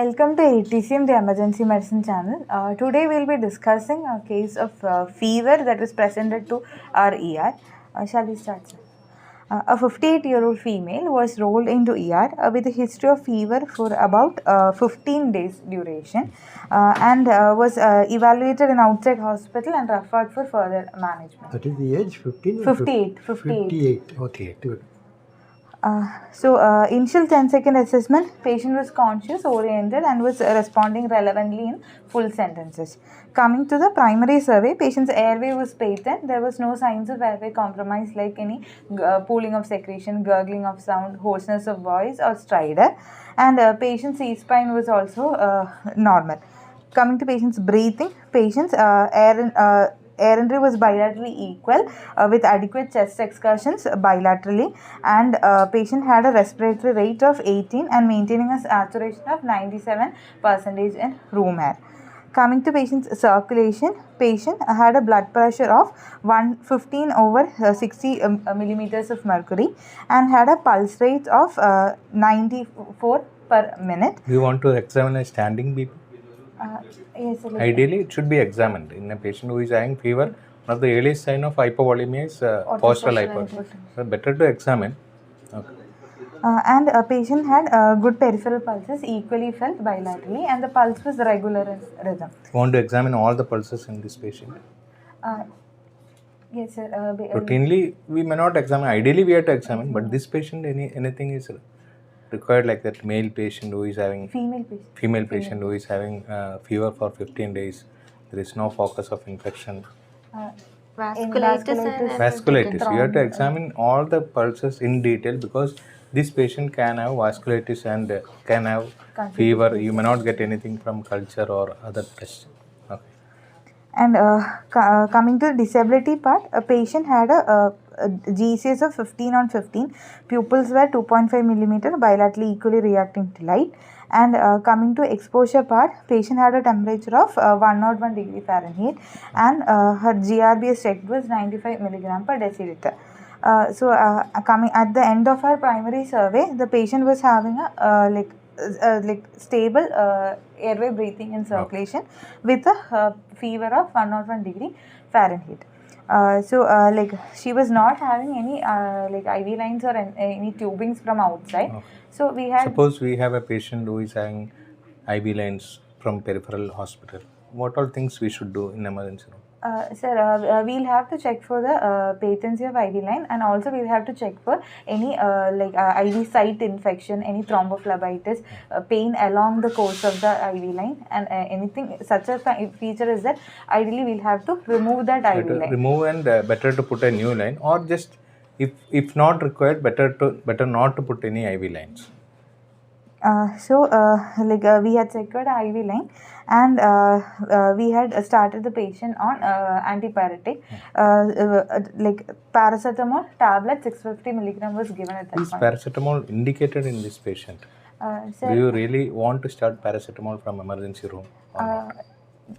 Welcome to ATCM, the Emergency Medicine channel. Today we'll be discussing a case of fever that was presented to our ER. Shall we start, sir? A 58-year-old female was rolled into ER with a history of fever for about 15 days duration and was evaluated in outside hospital and referred for further management. That is the age 15? 58. 58. Okay, good. Initial 10-second assessment, patient was conscious, oriented and was responding relevantly in full sentences. Coming to the primary survey, patient's airway was patent. There was no signs of airway compromise like any pooling of secretion, gurgling of sound, hoarseness of voice or stridor. And patient's C-spine was also normal. Coming to patient's breathing, patient's air entry was bilaterally equal with adequate chest excursions bilaterally, and patient had a respiratory rate of 18 and maintaining a saturation of 97% in room air. Coming to patient's circulation, patient had a blood pressure of 115 over 60 millimeters of mercury and had a pulse rate of 94 per minute. We want to examine a standing BP. Yes, sir. Ideally, it should be examined in a patient who is having fever. One of the earliest sign of hypovolemia is postural hypotension. So better to examine. Okay. And a patient had good peripheral pulses equally felt bilaterally, and the pulse was regular in rhythm. We want to examine all the pulses in this patient. Yes, sir. Routinely, we may not examine. Ideally, we have to examine, but this patient, anything is required, like that male patient who is having female patient who is having fever for 15 days. There is no focus of infection. Vasculitis. You have to examine all the pulses in detail because this patient can have vasculitis and can have fever. You may not get anything from culture or other tests. Okay. And coming to the disability part, a patient had a GCS of 15/15. Pupils were 2.5 millimeter, bilaterally equally reacting to light. And coming to exposure part, patient had a temperature of 101 degree Fahrenheit and her GRBS checked was 95 milligram per deciliter. Coming at the end of our primary survey, the patient was having a stable airway breathing and circulation with a fever of 101 degree Fahrenheit. She was not having any IV lines or any tubings from outside. Okay. So we had. Suppose we have a patient who is having IV lines from peripheral hospital. What all things we should do in emergency room? Sir, we'll have to check for the patency of IV line, and also we'll have to check for any IV site infection, any thrombophlebitis, pain along the course of the IV line, and anything such a feature is that ideally we'll have to remove that IV line. Remove and better to put a new line, or just if not required, better not to put any IV lines. We had secured an IV line and we had started the patient on antipyretic. Paracetamol tablet 650 milligram was given at that Is point. paracetamol indicated in this patient? Do you really want to start paracetamol from emergency room?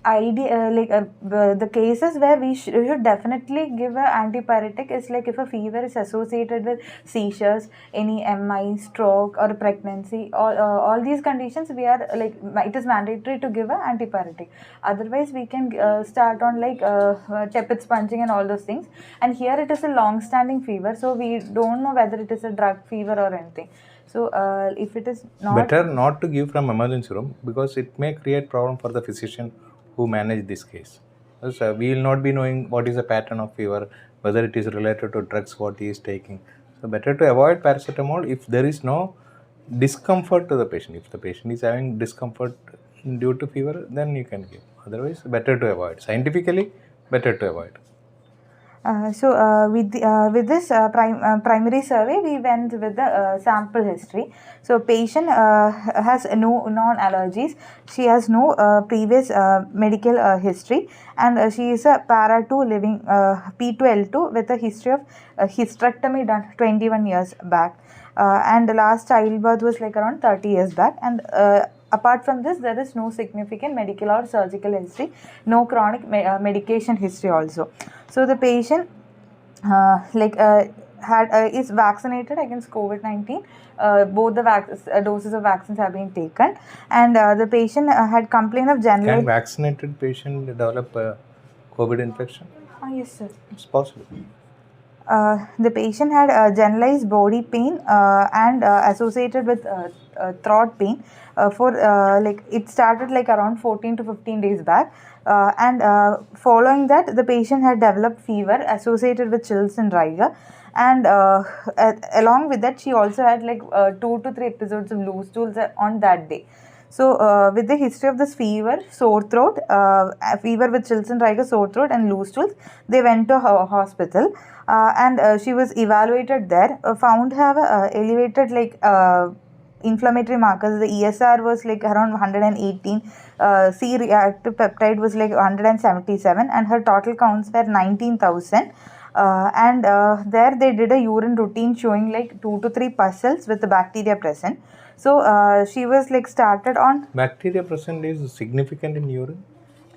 The cases where we should definitely give an antipyretic is like if a fever is associated with seizures, any MI, stroke or pregnancy, all these conditions we are it is mandatory to give an antipyretic. Otherwise we can start on tepid sponging and all those things. And here it is a long-standing fever, so we don't know whether it is a drug fever or anything. So if it is not better not to give from emergency room because it may create problem for the physician who manage this case. So we will not be knowing what is the pattern of fever, whether it is related to drugs what he is taking. So better to avoid paracetamol if there is no discomfort to the patient. If the patient is having discomfort due to fever, then you can give. Otherwise, better to avoid. Scientifically, better to avoid. With this primary survey, we went with the sample history. So patient has no non-allergies. She has no previous medical history, and she is a para 2 living P2L2 with a history of hysterectomy done 21 years back, and the last childbirth was around 30 years back. And apart from this, there is no significant medical or surgical history, no chronic medication history also. So the patient is vaccinated against COVID-19. Both the doses of vaccines have been taken, and the patient had complaint of Can generalized. vaccinated patient develop a COVID infection? Yes, sir. It's possible. The patient had generalized body pain and associated with throat pain for like it started like around 14 to 15 days back, and following that the patient had developed fever associated with chills and rigor, and along with that she also had like 2 to 3 episodes of loose stools on that day. So, with the history of this fever, sore throat, fever with chills and rigor, sore throat, and loose stools, they went to hospital, and she was evaluated there. Found to have elevated like inflammatory markers. The ESR was like around 118. C reactive peptide was like 177, and her total counts were 19,000. And there they did a urine routine showing like 2 to 3 pustules with the bacteria present. So she was like started on Bacteria present is significant in urine?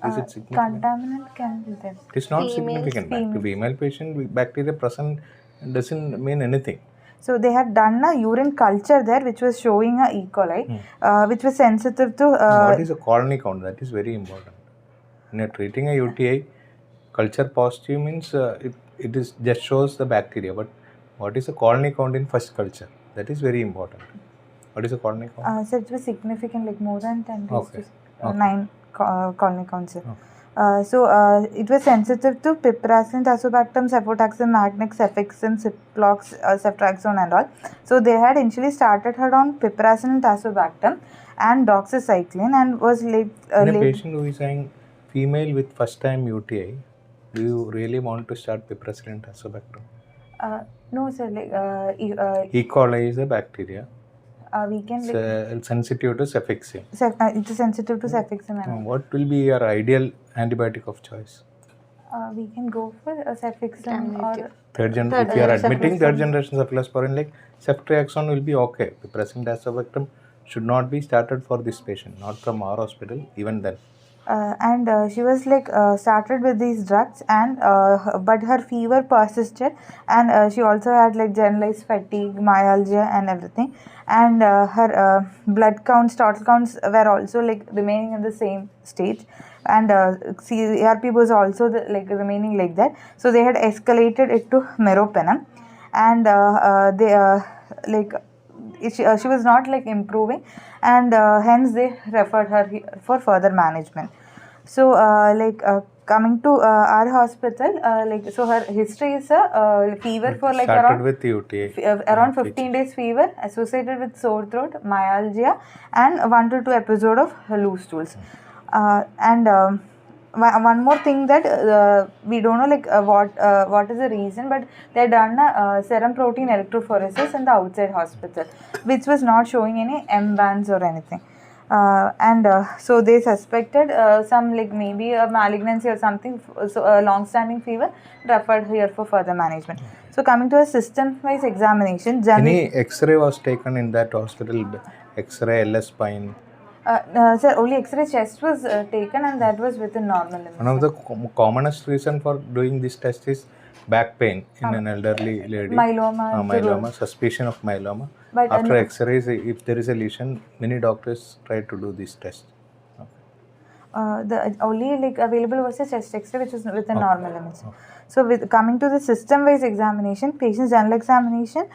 Is it significant? contaminant can be there. It is not significant. To female patient, bacteria present doesn't mean anything. So they had done a urine culture there which was showing a E. coli, which was sensitive to. What is a colony count? That is very important. When you're treating a UTI, culture positive means it is just shows the bacteria. But what is a colony count in first culture? That is very important. What is a colony count? So it was significant, like more than 10 days Okay. to 9 colony counts. Okay. So it was sensitive to piperacin, tazobactam, cefotaxime, magnex, cefixime, ciplox, ceftriaxone and all. So they had initially started her on piperacin and tazobactam and doxycycline, and was late. In a patient who is saying female with first time UTI, do you really want to start piperacillin and tazobactam? No, sir. Like E. coli is a bacteria. we can like, It's sensitive to cefixime. it is sensitive to cefixime and all. What will be your ideal antibiotic of choice? We can go for cefixime or If you are admitting third generation cephalosporin, like ceftriaxone will be okay. Piperacillin tazobactam should not be started for this patient, not from our hospital, even then. and she was like started with these drugs, and but her fever persisted, and she also had like generalized fatigue, myalgia and everything, and her blood counts, total counts were also like remaining in the same stage, and CRP was also like remaining like that. So they had escalated it to meropenem, and they like she was not like improving, and hence they referred her for further management. So coming to our hospital, like so her history is a fever for like Started around with UTI. around 15 days fever associated with sore throat, myalgia, and 1 to 2 episode of loose stools. And one more thing that we don't know like what is the reason, but they done a serum protein electrophoresis in the outside hospital, which was not showing any M bands or anything. And so they suspected some like maybe a malignancy or something, so a long-standing fever, referred here for further management. So coming to a system-wise examination, Any X-ray was taken in that hospital? X-ray, LS spine. sir, only X-ray chest was taken, and that was within normal limits. One of the commonest reason for doing this test is back pain in an elderly lady. Myeloma. Suspicion of myeloma. But After X-rays, if there is a lesion, many doctors try to do this test. The only like available was a chest X-ray, which was within normal limits. So with coming to the system-wise examination, patient's general examination,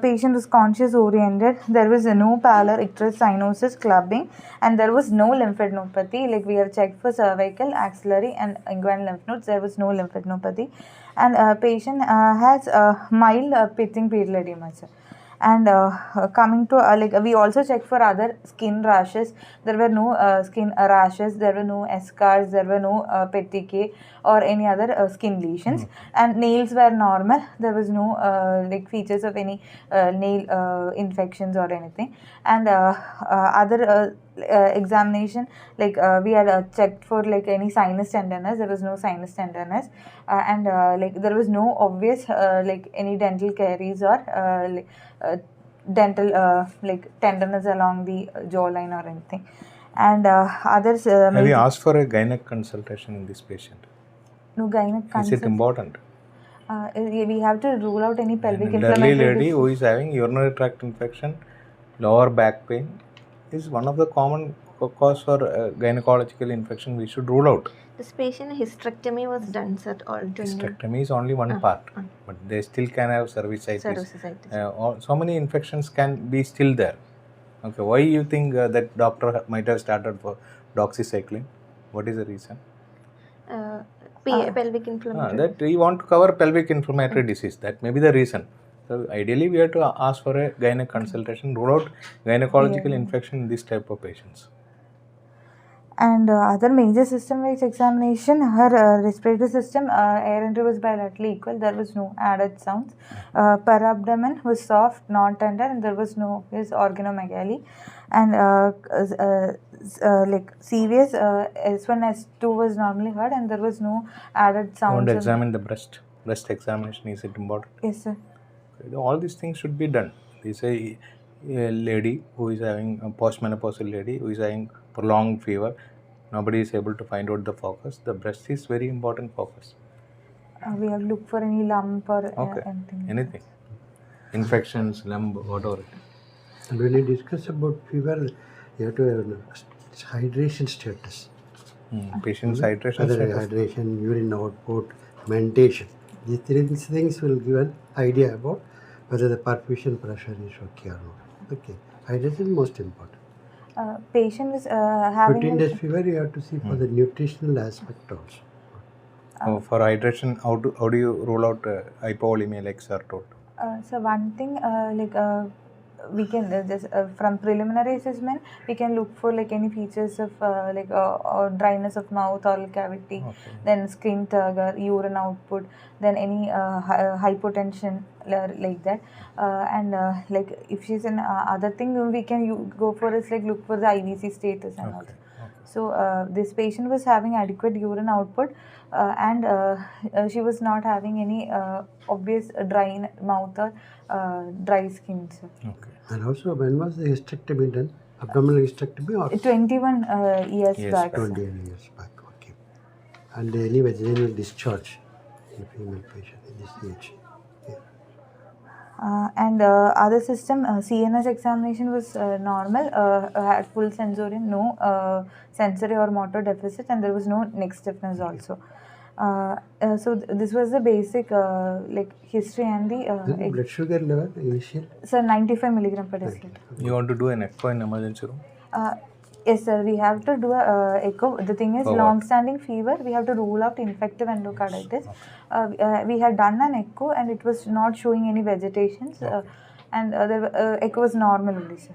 patient was conscious oriented. There was no pallor, icterus, cyanosis, clubbing, and there was no lymphadenopathy. Like we have checked for cervical, axillary, and inguinal lymph nodes. There was no lymphadenopathy, and patient has mild pitching pedal edema. And coming to like we also checked for other skin rashes. There were no skin rashes, there were no scars, there were no petechiae or any other skin lesions, and nails were normal. There was no like features of any nail infections or anything. And other examination, like we had checked for like any sinus tenderness. There was no sinus tenderness, and like there was no obvious like any dental caries or like dental like tenderness along the jawline or anything. And others Have you asked for a gynec consultation in this patient? no gynec Is it important? We have to rule out any pelvic An elderly inflammatory lady disease. who is having urinary tract infection, lower back pain is one of the common cause for gynecological infection we should rule out. This patient hysterectomy was done, sir, or 20 Hysterectomy is only one part, but they still can have cervicitis. cervicitis. So many infections can be still there. Okay, why you think that doctor might have started for doxycycline? What is the reason? Pelvic inflammatory. That we want to cover pelvic inflammatory disease. That may be the reason. So ideally, we have to ask for a gynec consultation, rule out gynecological infection in this type of patients. And other major system-wise examination, her respiratory system, air entry was bilaterally equal. There was no added sounds. Per abdomen was soft, non-tender, and there was no organomegaly. And like CVS, S1, S2 was normally heard, and there was no added sounds. Want to examine the breast. Breast examination, is it important? Yes, sir. All these things should be done. This is a lady who is having a postmenopausal lady who is having prolonged fever. Nobody is able to find out the focus. The breast is very important focus. We have looked for any lump or anything. Anything. Infections, lump, whatever it is. And when you discuss about fever, you have to have hydration status. Patient's hydration Other status. hydration, urine output, mentation. These three things will give an idea about whether the perfusion pressure is okay or not. Okay, hydration is most important. Patient was having 15 days fever, you have to see for the nutritional aspect also. For hydration, how do you rule out hypovolemia like sir told? So one thing, we can just from preliminary assessment, we can look for like any features of or dryness of mouth, oral cavity, then skin turgor, urine output, then any hypotension like that, and like if she's an other thing we can go for is like look for the IVC status and all. So this patient was having adequate urine output, and she was not having any obvious dry mouth or dry skin. So. Okay. And also, when was the hysterectomy done? Abdominal hysterectomy or 21 years back. 20 years back, okay. And any vaginal discharge in female patient in this age. And other system, CNS examination was normal, had full sensorium, no sensory or motor deficit, and there was no neck stiffness also. So this was the basic like history and the Blood sugar level initial? sir, 95 milligram per deciliter. You want to do an echo in emergency room? Yes, sir. We have to do a echo. The thing is, long-standing fever. We have to rule out infective endocarditis. We had done an echo, and it was not showing any vegetations, and the echo was normal only, sir.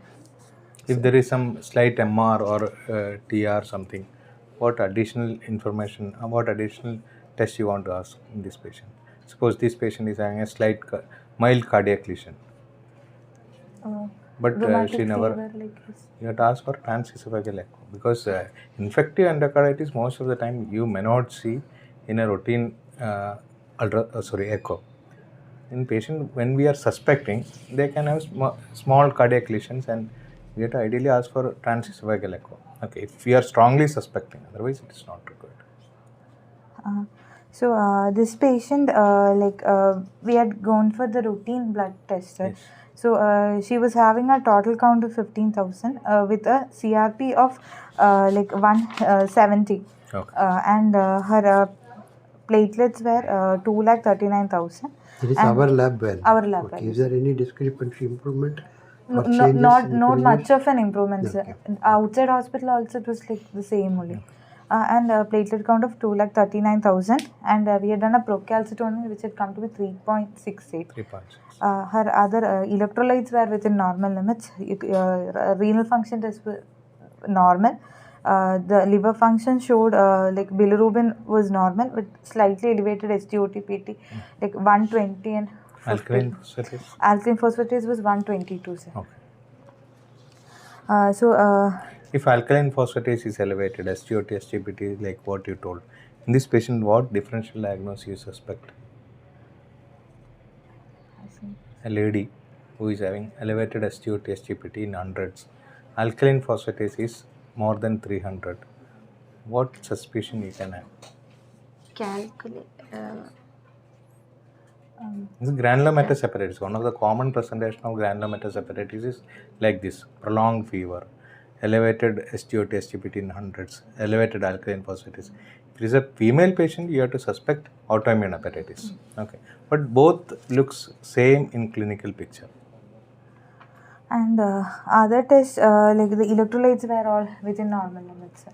If there is some slight MR or TR something, what additional information, what additional tests you want to ask in this patient? Suppose this patient is having a slight mild cardiac lesion, but she never. You have to ask for transesophageal echo because infective endocarditis most of the time you may not see in a routine echo. In patient, when we are suspecting, they can have small cardiac lesions, and we have to ideally ask for transesophageal echo. Okay, if we are strongly suspecting, otherwise it is not required. So this patient, we had gone for the routine blood test. Yes. So she was having a total count of 15,000 with a CRP of 170. Okay. And her platelets were 239,000. It is our lab well. Our lab well. Is there any discrepancy improvement? Not much of an improvement, sir. Outside hospital also it was like the same only. And platelet count of 239,000, and we had done a procalcitonin which had come to be 3.68. 3.6. Her other electrolytes were within normal limits. Renal function test was normal. The liver function showed bilirubin was normal with slightly elevated SGOT-PT, like 120 and alkaline phosphatase. Alkaline phosphatase was 122, sir. Okay. If alkaline phosphatase is elevated, SGOT, SGPT, like what you told, in this patient, what differential diagnosis you suspect? A lady who is having elevated SGOT, SGPT in hundreds, alkaline phosphatase is more than 300. What suspicion you can have? This granulomatous hepatitis, one of the common presentation of granulomatous hepatitis is like this: prolonged fever, elevated SGOT, SGPT in hundreds, elevated alkaline phosphatase. If it is a female patient, you have to suspect autoimmune hepatitis. Okay, but both looks same in clinical picture. And other tests, like the electrolytes were all within normal limits.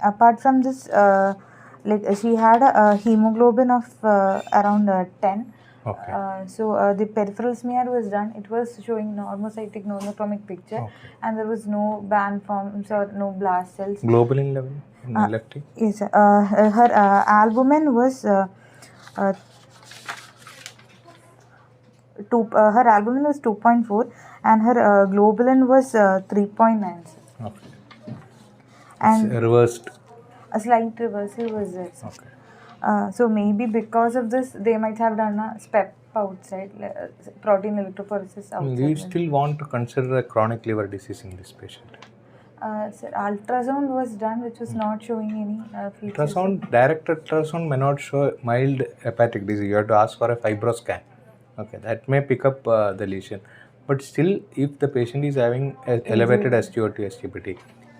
Apart from this, like she had a hemoglobin of around 10. Okay. The peripheral smear was done. It was showing normocytic normochromic picture, Okay. and there was no band forms or no blast cells. Globulin level in LFT? Yes, her albumin was her albumin was 2.4 and her globulin was 3.9. Okay. And It's reversed. a slight reversal was there. Okay. So maybe because of this, they might have done a SPEP outside, protein electrophoresis outside. We still want to consider a chronic liver disease in this patient. Ultrasound was done, which was not showing any features. Direct ultrasound may not show mild hepatic disease. You have to ask for a fibroscan. Okay, that may pick up the lesion. But still, if the patient is having elevated SGOT, SGPT,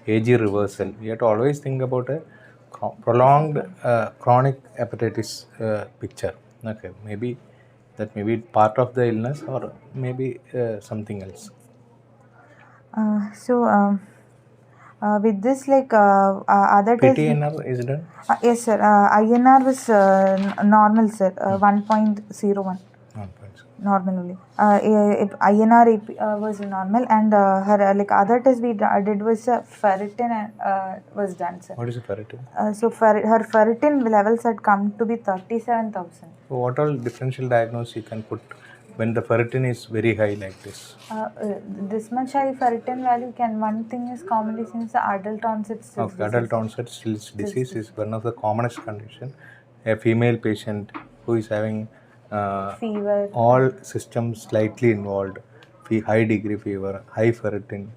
AG reversal, we have to always think about a prolonged chronic hepatitis picture. Okay, maybe that may be part of the illness or maybe something else. With this, other tests. PTNR is done? Yes, sir. INR was normal, sir. 1.01. Normal only. INR was normal, and her other test we did was ferritin was done, sir. What is the ferritin? Her ferritin levels had come to be 37,000. So what all differential diagnosis you can put when the ferritin is very high like this? This much high ferritin value one thing is commonly seen as the adult onset Still's disease. Adult onset Still's disease is one of the commonest condition. A female patient who is having fever, all systems slightly involved, high degree fever, high ferritin.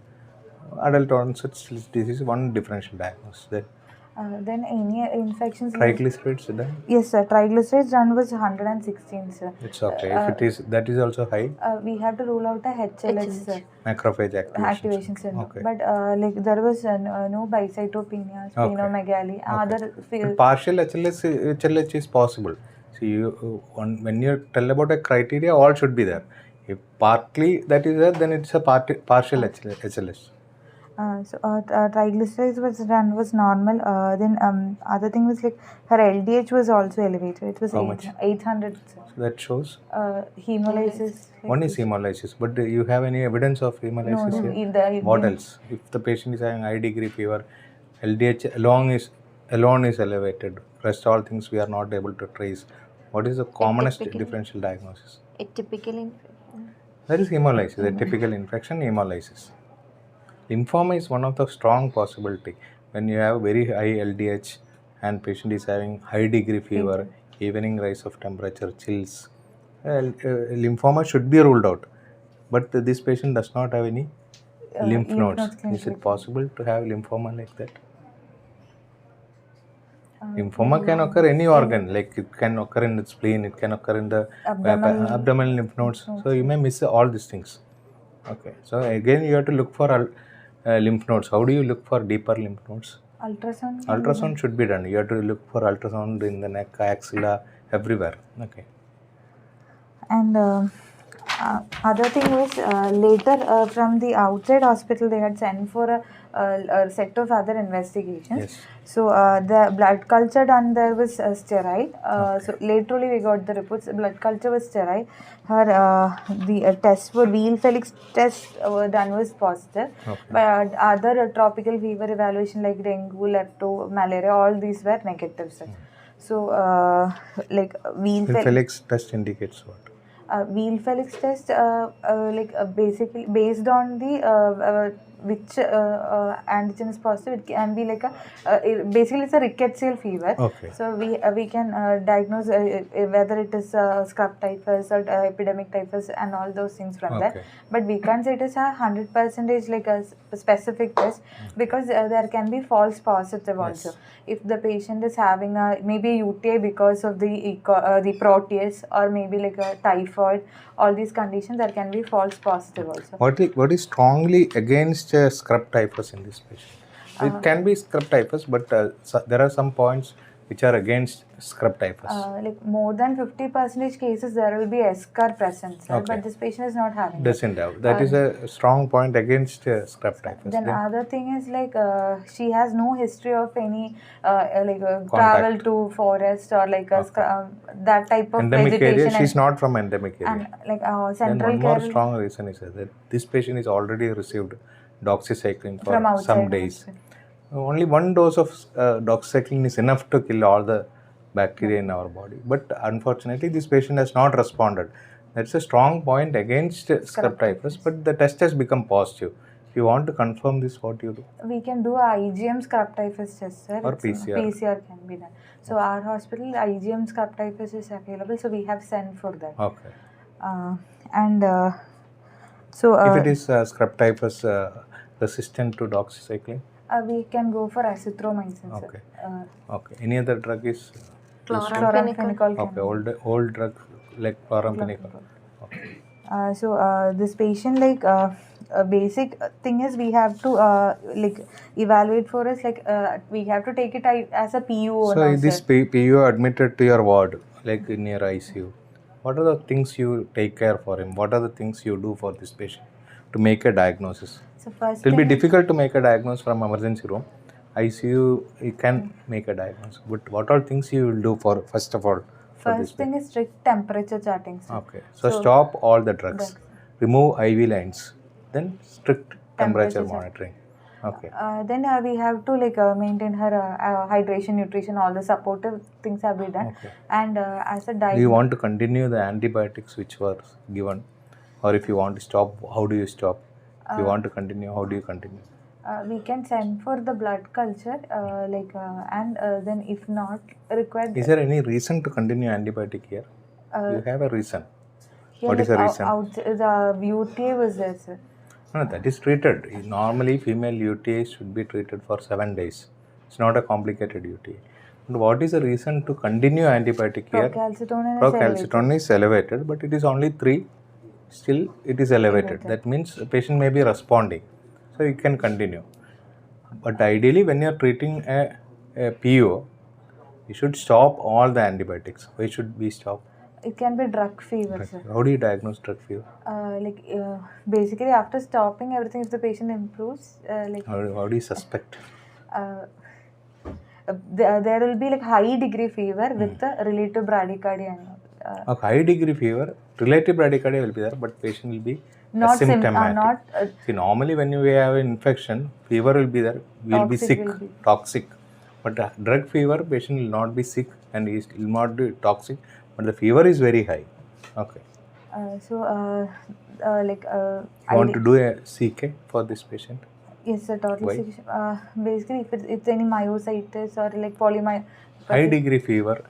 Adult onset Still's disease is one differential diagnosis. Then any infections. Triglycerides done? Yes, sir. Triglycerides done was 116, sir. It's okay. If it is, that is also high. We have to rule out a HLH, sir. Macrophage activation. Sir. Okay. But there was no bicytopenia, splenomegaly, other. Partial HLH is possible. See, when you tell about a criteria, all should be there. If partly that is there, then it's a partial HLH. Triglycerides was normal. Then other thing was her LDH was also elevated. It was how much? 800. So that shows hemolysis. One is hemolysis, but do you have any evidence of hemolysis here? What else? If the patient is having high degree fever, LDH alone is elevated. Rest all things we are not able to trace. What is the commonest differential diagnosis? Atypical infection. That is hemolysis. A typical infection, hemolysis. Lymphoma is one of the strong possibility. When you have very high LDH and patient is having high degree fever, evening rise of temperature, chills, lymphoma should be ruled out. But this patient does not have any lymph nodes. Is it possible to have lymphoma like that? Lymphoma can occur any organ, like it can occur in the spleen, it can occur in the abdominal lymph nodes. So you may miss all these things. Okay. So again, you have to look for lymph nodes. How do you look for deeper lymph nodes? Ultrasound. Ultrasound should be done. You have to look for ultrasound in the neck, axilla, everywhere. Okay. And other thing was later from the outside hospital they had sent for a set of other investigations. Yes. So the blood culture done there was sterile. So laterally we got the reports. Blood culture was sterile. Her the tests for Wheel Felix test done was positive. Okay. But other tropical fever evaluation like dengue, lepto, malaria, all these were negative, sir. So Wheel Felix test indicates what? Wheel Felix test basically based on the which antigen is positive. It can be like basically it's a rickettsial fever. Okay. So we can diagnose whether it is scrub typhus or epidemic typhus and all those things from Okay. that. But we can't say it is a 100% like a specific test, because there can be false positive also. If the patient is having a maybe a UTI because of the proteus, or maybe like a typhoid, all these conditions, there can be false positive also. What is strongly against scrub typhus in this patient? It can be scrub typhus, but there are some points which are against scrub typhus. Like more than 50% cases there will be eschar present, sir, Okay. but this patient is not having it. Doesn't have. That is a strong point against scrub typhus. Then other thing is like she has no history of any travel Contact. to forest or like that type of Endemic vegetation. area. She's not from endemic area. And like Then central one more Kerala. strong reason is that this patient is already received doxycycline From for outside some days. Only one dose of doxycycline is enough to kill all the bacteria in our body. But unfortunately, this patient has not responded. That's a strong point against scrub typhus, but the test has become positive. If you want to confirm this, what you do? We can do a IgM scrub typhus test, sir. Or It's, PCR. PCR can be done. So our hospital IgM scrub typhus is available, so we have sent for that. Okay. So If it is scrub typhus resistant to doxycycline, we can go for azithromycin, sir. Okay. Okay. Any other drug is Chloramphenicol. okay. Old drug like chloramphenicol. Okay. This patient, like basic thing is we have to like evaluate for us, like we have to take it as a PUO. So now, this sir. PU admitted to your ward, like in your ICU. What are the things you take care for him? What are the things you do for this patient to make a diagnosis? So first It will be thing- difficult to make a diagnosis from emergency room. ICU, you can make a diagnosis. But what are things you will do for first of all? For this First thing is strict temperature charting, sir. Okay. So stop all the drugs. Remove IV lines. Then strict temperature Temperature check. monitoring. Okay. Then we have to like maintain her hydration, nutrition, all the supportive things have been done. Okay. And as a Do diet, you want to continue the antibiotics which were given? Or if you want to stop, how do you stop? If you want to continue, how do you continue? we can send for the blood culture, and then if not required, Is there any reason to continue antibiotic here? You have a reason. here, What is the reason? the UTA was there, sir. No, that is treated. Normally, female UTI should be treated for 7 days. It's not a complicated UTI. But what is the reason to continue antibiotic here? Procalcitonin is elevated. Procalcitonin is elevated, but it is only 3. Still, it is elevated. That means the patient may be responding. So, you can continue. But ideally, when you are treating a PO, you should stop all the antibiotics. Why should we stop? It can be drug fever, sir. How do you diagnose drug fever? Basically after stopping everything, if the patient improves, How do you suspect? there will be like high degree fever with the relative bradycardia. A high degree fever, relative bradycardia will be there, but patient will be Not asymptomatic. See, normally when you have an infection, fever will be there, we will be Toxic sick, will be. toxic. But drug fever, patient will not be sick and he will not be toxic, but the fever is very high. Okay. You want to do a CK for this patient? Yes, sir, total Why? section. Basically, if it's any myositis or like High degree fever.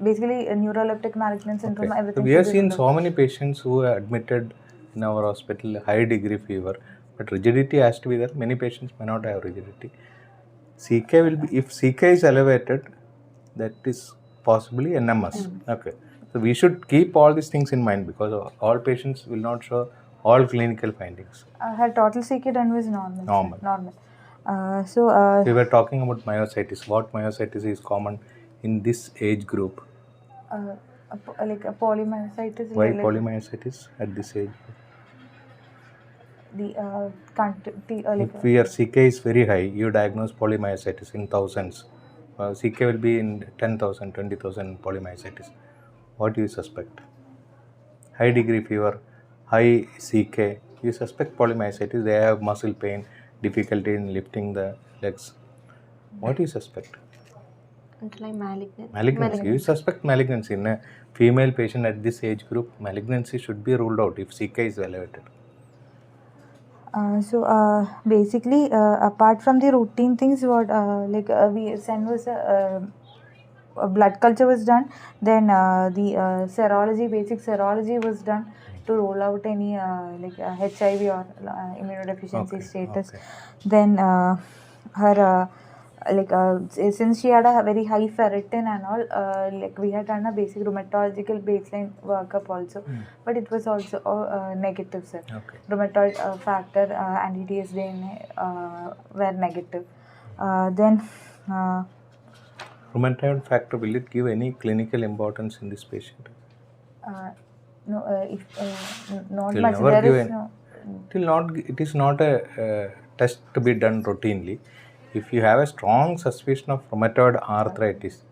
basically neuroleptic malignant syndrome, Okay. So everything. we have should be seen ruled so many patients who are admitted in our hospital, high degree fever, but rigidity has to be there. Many patients may not have rigidity. CK will be, if CK is elevated, that is possibly NMS. Okay. So we should keep all these things in mind because all patients will not show all clinical findings. Her total CK done was normal. Normal. Normal. We were talking about myositis. What myositis is common in this age group? Like a polymyositis. Why like polymyositis at this age? Like If your CK is very high, you diagnose polymyositis in thousands. CK will be in 10,000, 20,000 polymyositis. What do you suspect? High degree fever, high CK, you suspect polymyositis. They have muscle pain, difficulty in lifting the legs. What do you suspect? Like malignant. Malignancy. You suspect malignancy in a female patient at this age group. Malignancy should be ruled out if CK is elevated. Basically, apart from the routine things, what we send was a blood culture was done. Then the serology, basic serology was done to rule out any HIV or immunodeficiency Okay, status. okay. Then her since she had a very high ferritin and all, we had done a basic rheumatological baseline workup also, but it was also negative, sir. Okay. Rheumatoid factor, anti-TS DNA were negative. Then Rheumatoid factor, will it give any clinical importance in this patient? no, if not Will much, never there give is an- no. It is not a test to be done routinely. If you have a strong suspicion of rheumatoid arthritis,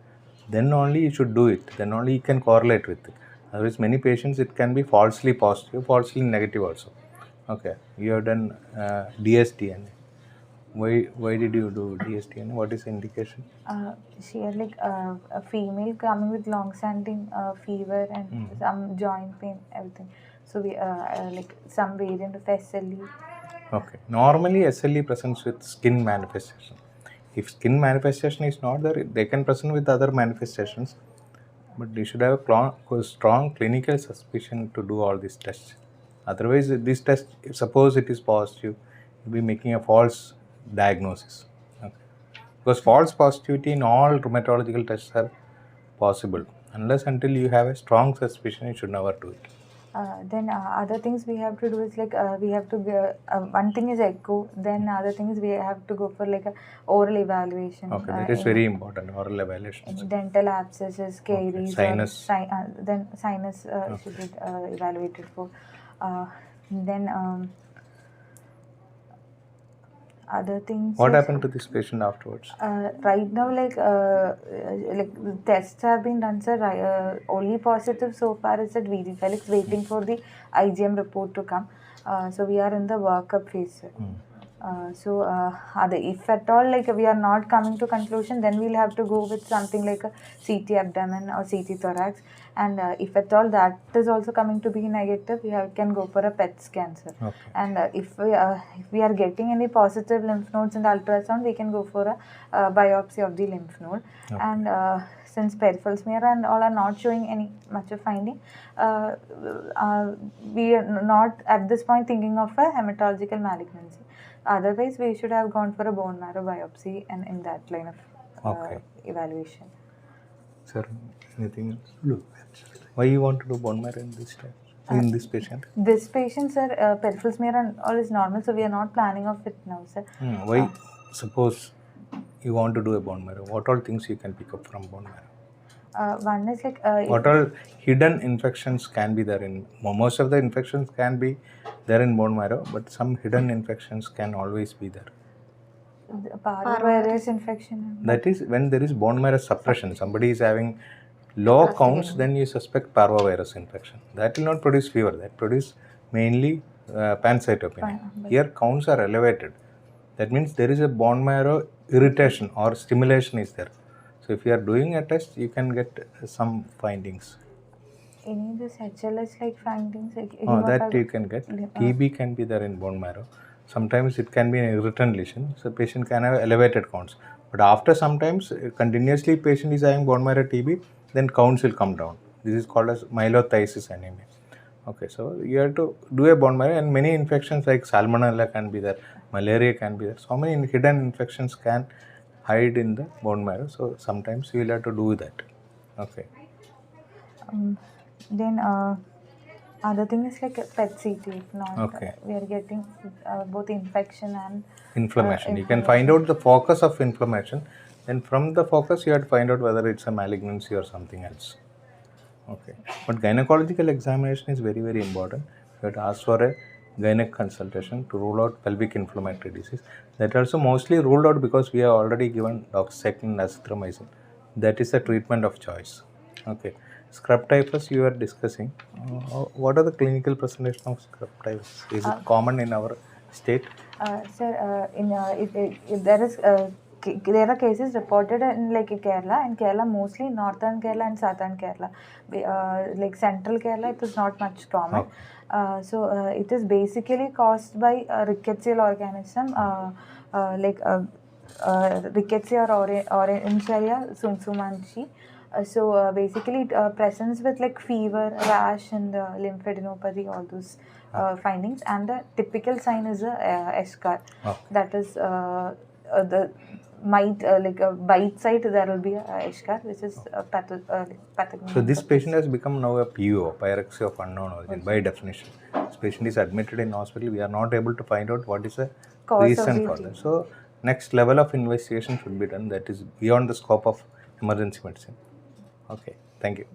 then only you should do it. Then only you can correlate with it. Otherwise, many patients it can be falsely positive, falsely negative also. Okay, you have done DSTN. Why did you do DSTN? What is the indication? She had a female coming with long-standing fever and some joint pain, everything. So we some variant of SLE. Okay. Normally, SLE presents with skin manifestation. If skin manifestation is not there, they can present with other manifestations. But you should have a strong clinical suspicion to do all these tests. Otherwise, this test, suppose it is positive, you'll be making a false diagnosis. Okay. Because false positivity in all rheumatological tests are possible. Unless until you have a strong suspicion, you should never do it. Then other things we have to do is we have to one thing is echo, then other thing is we have to go for a oral evaluation. Okay, that is very important, oral evaluation. Dental abscesses, caries, Sinus. then sinus should be evaluated for. Then other things. What is, happened to this patient afterwards? Right now, tests have been done, sir. Only positive so far is that VG Felix, waiting for the IgM report to come. So we are in the workup phase, sir. If at all we are not coming to conclusion, then we'll have to go with something like a CT abdomen or CT thorax, and if at all that is also coming to be negative, can go for a PET scan, sir. Okay. And if we are getting any positive lymph nodes in the ultrasound, we can go for a biopsy of the lymph node. Okay. And since peripheral smear and all are not showing any much of finding, we are not at this point thinking of a hematological malignancy. Otherwise, we should have gone for a bone marrow biopsy and in that line of evaluation. Sir, anything else? No, absolutely. Why you want to do bone marrow in this time, in this patient? This patient, sir, peripheral smear and all is normal, so we are not planning of it now, sir. Why, suppose you want to do a bone marrow, what all things you can pick up from bone marrow? One is What all hidden infections can be there in, most of the infections can be there in bone marrow, but some hidden infections can always be there. parvovirus infection. That is when there is bone marrow suppression. Somebody is having low counts, then you suspect parvovirus infection. That will not produce fever. That produce mainly pancytopenia. Here counts are elevated. That means there is a bone marrow irritation or stimulation is there. So if you are doing a test, you can get some findings. Any this HLS findings? That you can get. TB can be there in bone marrow. Sometimes it can be an irritant lesion, so patient can have elevated counts. But after sometimes continuously patient is having bone marrow TB, then counts will come down. This is called as myelothiasis anemia. Okay, so you have to do a bone marrow, and many infections like salmonella can be there, malaria can be there. So many hidden infections can hide in the bone marrow. So sometimes you will have to do that. Okay. Then other thing is a PET CT. If not, Okay. we are getting both infection and Inflammation. You can find out the focus of inflammation. Then from the focus, you have to find out whether it's a malignancy or something else. Okay. But gynecological examination is very, very important. You have to ask for a gynec consultation to rule out pelvic inflammatory disease. That also mostly ruled out because we have already given doxycycline and azithromycin. That is the treatment of choice. Okay. Scrub typhus you are discussing. What are the clinical presentation of scrub typhus? Is it common in our state? Sir, if there is there are cases reported in like Kerala, and Kerala mostly northern Kerala and southern Kerala. Like central Kerala, it is not much common. It is basically caused by a rickettsial organism, Rickettsia or Orangeria sumsumanchi. Basically, it presents with like fever, rash, and lymphadenopathy, all those findings. And the typical sign is a eschar. That is the mite, like a bite site. There will be a eschar, which is pathogenic. So this patient has become now a PUO, pyrexia of unknown origin, by definition. This patient is admitted in hospital. We are not able to find out what is the Cause of reason the for TB. that. So next level of investigation should be done. That is beyond the scope of emergency medicine. Okay, thank you.